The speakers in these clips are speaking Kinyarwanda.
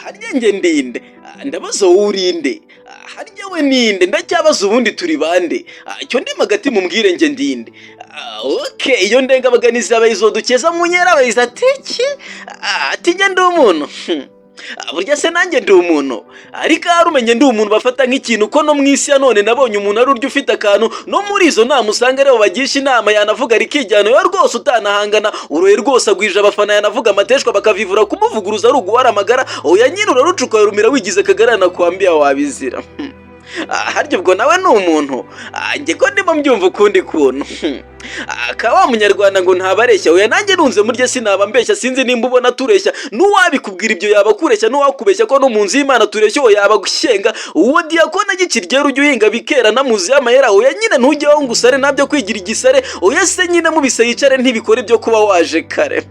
harya njye ndinde? Ndabaza wowe urinde? Harya we ninde? Ndacyabaza ubundi turi bande? Icyo ndimo hagati mumbwire njye ndinde? Okay, iyo ndengabaganizi abayizodukeza mu nkera abayiza atiki? Ati njye ndi umuntu? Burya se nanjye ndi umuntu? Ariko harumenye ndi umuntu bafata nk'ikintu ko no mu isi ya none nabonye umuntu ari urya ufite akantu no muri izo nama usanga rero bagisha inama yanavuga rikijyana yo rwose utanahangana uroye rwose agwije abafana yanavuga amateshwa bakavivura kumuvuguruza ari uguwara amagara oya nyine urarucuka rumira wigize kagarana kwambia wabizira. Harya ubwo nawe ni umuntu? Njye ko ndimo mbyumva ukundi kuntu. Wa munyarwanda ngo ntabareshya oya nanjye nunze murye sinaba mbeshya sinzi nimba ubona tureshya n'uwabikubwira ibyo yaba kureshya n'uwakubeshya ko no mu nzu y'Imana tureshya oya yaba gushenga uwo diakona gikirgera ujye uhinga bikera namuzi y'amahera oya nyine ntujyeho ngo usare nabyo kwigira igisare oya se nyine mubise yicare ntibikore byo kuba waje kare.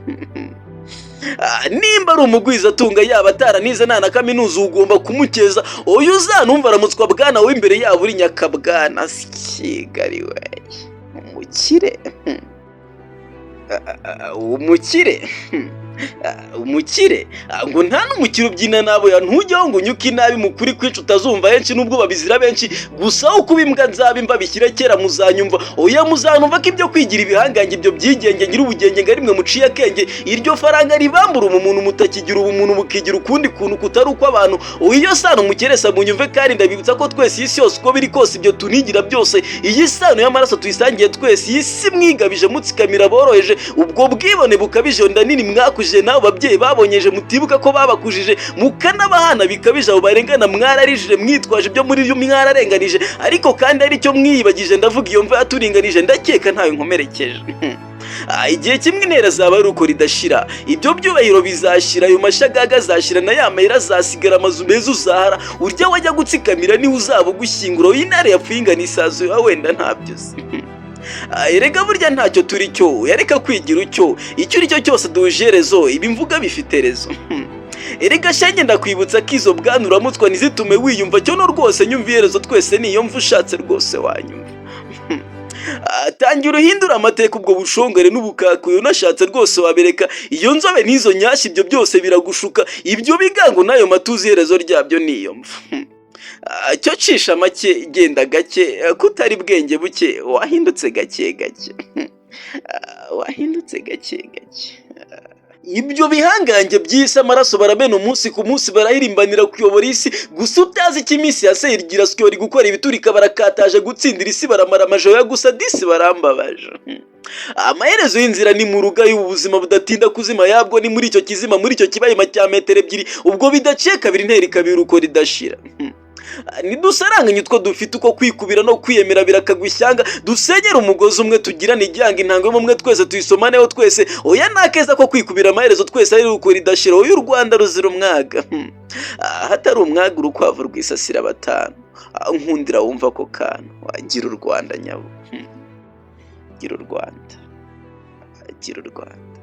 Nimba ari umugwiza atunga yaba ataranize nta na kaminuza ugomba kumukeza oya uzanumva aramutswa bwana we imbere yabo uri nyakabwana Kigali we umukire. Umukire umukire ngo nta n'umukire ubyina nabo ya ntujyaho ngo unyuke inabi mukuri kwica utazumva henshi nubwo babizira benshi gusa uko bimbwa nzaba imva bishyire kera muzanyumva oya muzanumva ko ibyo kwigira ibihangange ibyo byigenge nyiri ubugenge nga rimwe muciye akenge iryo faranga ribambura umuntu mutakigira ubumuntu mukigira ukundi kuntu kutari uko abantu oya iyo sano mukeresa munyumve kandi ndabibutsa ko twese isi yose uko biri kose ibyo tunigira byose iyi sano y'amaraso tuyisangiye twese iyi si mwigabije mutsikamira boroheje ubwo bwibone bukabije ndanini mwaku nabo babyeyi babonyeje mutibuka ko babakujije mukanabahana bikabije abo barengana mwararijije mwitwaje ibyo muri byo mwararenganije ariko kandi ari cyo mwiyibagije ndavuga iyo mva yaturinganije ndakeka ntawe nkomerekeje. Igihe kimwe intera zaba ari uko ridashira ibyo byubahiro bizashira ayo mashagaga azashira na ya mahera azasigara amazu meza uzahara urya wajya gutsikamira niwe uzaba ugushyingura intare yapfuye ingana isazo wenda ntabyo se. Erega burya ntacyo turi cyo yareka kwigira icyo uri cyo cyose dujerezo ibi mvuga bifite rezo. Erega shenge ndakwibutsa ko izo bwana uramutswa nizitume wiyumva cyo no rwose nyumviyerezo twese niyo mvu ushatse rwose wanyumva. Tangira uhindura amateka ubwo bushongere n'ubukakuye unashatse rwose wabereka iyo nzobe n'izo nyashi ibyo byose biragushuka ibyo bigango nayo matuzi iherezo ryabyo niyo mva. Cyo cisha make genda gake kutari bwenge buke wahindutse gake gake wahindutse gake gake. Ibyo bihangange byise amaraso baramena umunsi ku munsi barahirimbanira kuyobora isi gusa utazi ikimisi yase irgira skyori gukora ibiturika barakataje gutsindira isi baramara amajo ya gusa disi barambabaje. Amaherezo y'inzira ni mu ruga y'ubuzima budatinda kuzima yabwo ni muri icyo kizima muri icyo kibayima cya metero ebyiri ubwo bidaciye kabiri ntera ikabiri uko ridashira. Nidusaranganye utwo dufite uko kwikubira no kwiyemera birakagwishyanga dusenyera umugozi umwe tugirana ijyanga intango y'umwe twese tuyisomaneho twese oya nakeza ko kwikubira amaherezo twese ari uko ridashira oya u Rwanda ruzira umwaga hatari umwaga urukwavu rwisasira batanu nkundira wumva ko kantu wagira u Rwanda nyabo gira u Rwanda gira u Rwanda.